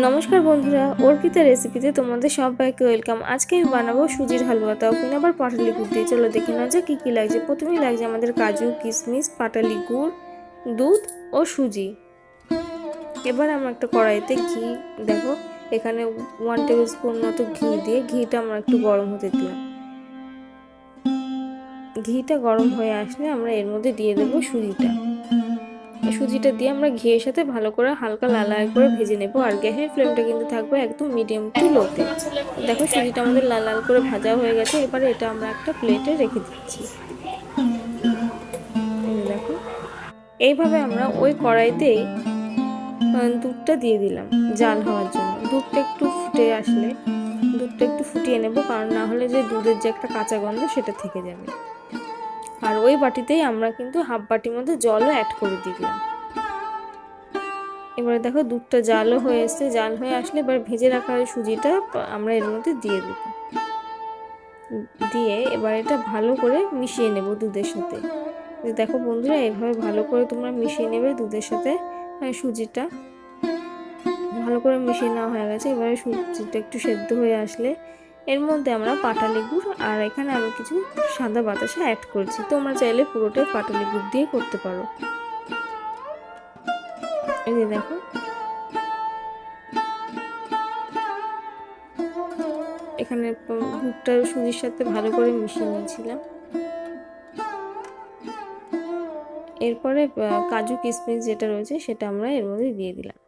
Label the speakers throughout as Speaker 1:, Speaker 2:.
Speaker 1: নমস্কার বন্ধুরা, অর্পিতা রেসিপিতে তোমাদের সবাইকে ওয়েলকাম। আজকে আমি বানাবো সুজির হালুয়া, তাও কিনা আবার পাটালি গুড় দিয়ে। চলো দেখে নাও যে কী কী লাগছে। প্রথমেই লাগছে আমাদের কাজু, কিশমিশ, পাটালি গুড়, দুধ ও সুজি। এবার আমরা একটা কড়াইতে ঘি, দেখো এখানে 1 টেবিল স্পুন মতো ঘি দিয়ে ঘিটা আমরা একটু গরম হতে দিলাম। ঘিটা গরম হয়ে আসলে আমরা এর মধ্যে দিয়ে দেবো সুজিটা দিয়ে আমরা ঘিয়ের সাথে ভালো করে হালকা লাল লাল করে ভেজে নেব। আর গ্যাসের ফ্লেমটা কিন্তু থাকবে একদম মিডিয়াম টু লোতে। দেখো সুজিটা আমাদের লাল লাল করে ভাজা হয়ে গেছে। এবারে এটা আমরা একটা প্লেটে রেখে দিচ্ছি। দেখো এইভাবে আমরা ওই কড়াইতেই দুধটা দিয়ে দিলাম জাল হওয়ার জন্য। দুধটা একটু ফুটিয়ে নেব, কারণ না হলে যে দুধের যে একটা কাঁচা গন্ধ সেটা থেকে যাবে। আর ওই বাটিতেই আমরা কিন্তু হাফ বাটির মধ্যে জলও অ্যাড করে দিলাম। এবারে দেখো দুধটা জালও হয়ে এসছে। জাল হয়ে আসলে এবার ভেজে রাখা সুজিটা আমরা এর মধ্যে দিয়ে দেব। দিয়ে এবার এটা ভালো করে মিশিয়ে নেব দুধের সাথে। দেখো বন্ধুরা, এইভাবে ভালো করে তোমরা মিশিয়ে নেবে দুধের সাথে। সুজিটা ভালো করে মিশিয়ে নেওয়া হয়ে গেছে। এবারে সুজিটা একটু সেদ্ধ হয়ে আসলে এর মধ্যে আমরা পাটালি গুড় আর এখানে আমি কিছু সাদা বাতাসা অ্যাড করছি। তোমরা চাইলে পুরোটাই পাটালি গুড় দিয়ে করতে পারো। এই যে দেখো এখানে গুড়টা সুজির সাথে ভালো করে মিশিয়ে নিয়েছিলাম। এরপরে কাজু কিশমিশ যেটা রয়েছে সেটা আমরা এর মধ্যে দিয়ে দিলাম।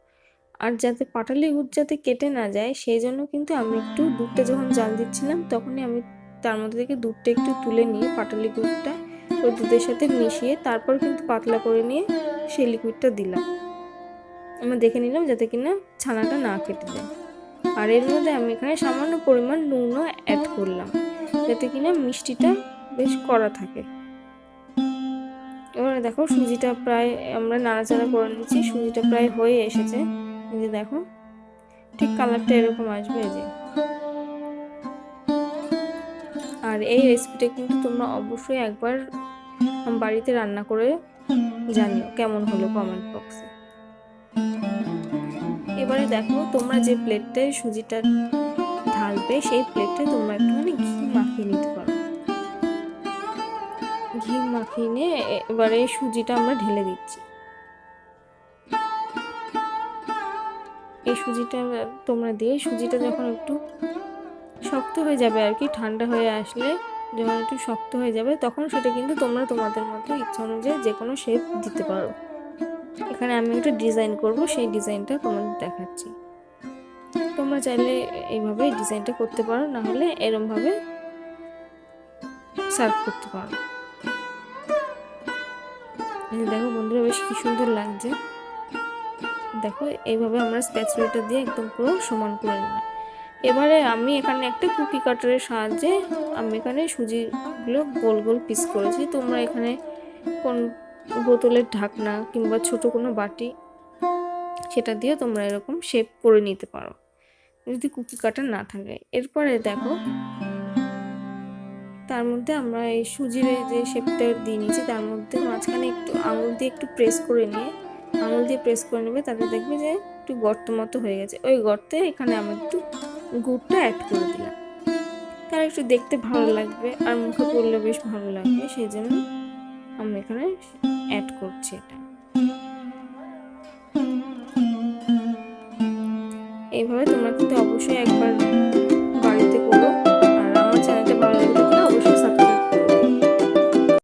Speaker 1: আর যাতে পাটালি গুড় যাতে কেটে না যায় সেই জন্য কিন্তু আমি একটু দুধটা যখন জাল দিচ্ছিলাম তখনই আমি তার মধ্যে থেকে দুধটা একটু তুলে নিয়ে পাটালি গুড়টা ওই দুধের সাথে মিশিয়ে তারপর কিন্তু পাতলা করে নিয়ে সেই লিকুইডটা দিলাম। আমরা দেখে নিলাম যাতে কিনা ছানাটা না কেটে যায়। আর এর মধ্যে আমি এখানে সামান্য পরিমাণ নুনও অ্যাড করলাম যাতে কিনা মিষ্টিটা বেশ কড়া থাকে। এবারে দেখো সুজিটা প্রায় আমরা নাড়াচাড়া করে নিচ্ছি। সুজিটা প্রায় হয়ে এসেছে। এই যে দেখো ঠিক কালারটা এরকম আসবে। এই যে, আর এই রেসিপিটা কিন্তু তোমরা অবশ্যই একবার বাড়িতে রান্না করে জানিও কেমন হলো কমেন্ট বক্সে। এবারে দেখো তোমরা যে প্লেটটায় সুজিটা ঢালবে সেই প্লেটে তোমরা একটুখানি ঘি মাখিয়ে নিতে পারো। ঘি মাখিয়ে নিয়ে এবারে সুজিটা আমরা ঢেলে দিচ্ছি। এই সুজিটা তোমরা দিয়ে সুজিটা যখন একটু শক্ত হয়ে যাবে আর কি, ঠান্ডা হয়ে আসলে যখন একটু শক্ত হয়ে যাবে তখন সেটা কিন্তু তোমরা তোমাদের মতো ইচ্ছা অনুযায়ী যে কোনো শেপ দিতে পারো। এখানে আমি একটা ডিজাইন করব, সেই ডিজাইনটা তোমাদের দেখাচ্ছি। তোমরা চাইলে এইভাবে ডিজাইনটা করতে পারো, না হলে এরমভাবে সার্ভ করতে পারো। দেখো বন্ধুরা বেশ কি সুন্দর লাগছে। দেখো এইভাবে আমরা স্প্যাচুলাটা দিয়ে একদম পুরো সমান করে নিলাম। এবারে আমি এখানে একটা কুকি কাটারের সাহায্যে আমি এখানে সুজিগুলো গোল গোল পিস করেছি। তোমরা এখানে কোন বোতলের ঢাকনা কিংবা ছোট কোনো বাটি সেটা দিয়ে তোমরা এরকম শেপ করে নিতে পারো যদি কুকি কাটার না থাকে। এরপরে দেখো তার মধ্যে আমরা এই সুজির যে শেপটা দিয়ে নিয়েছি তার মধ্যে মাঝখানে একটু আঙুল দিয়ে প্রেস করে নেবে, তাতে দেখবে যে একটু গর্ত মতো হয়ে গেছে। ওই গর্তে এখানে আমি একটু গুড়টা অ্যাড করে দিলাম। তার একটু দেখতে ভালো লাগবে আর মুখে পড়লে বেশ ভালো লাগবে, সেই জন্য আমি এখানে অ্যাড করছি এটা। এইভাবে তোমরা কিন্তু অবশ্যই একবার বাড়িতে করো।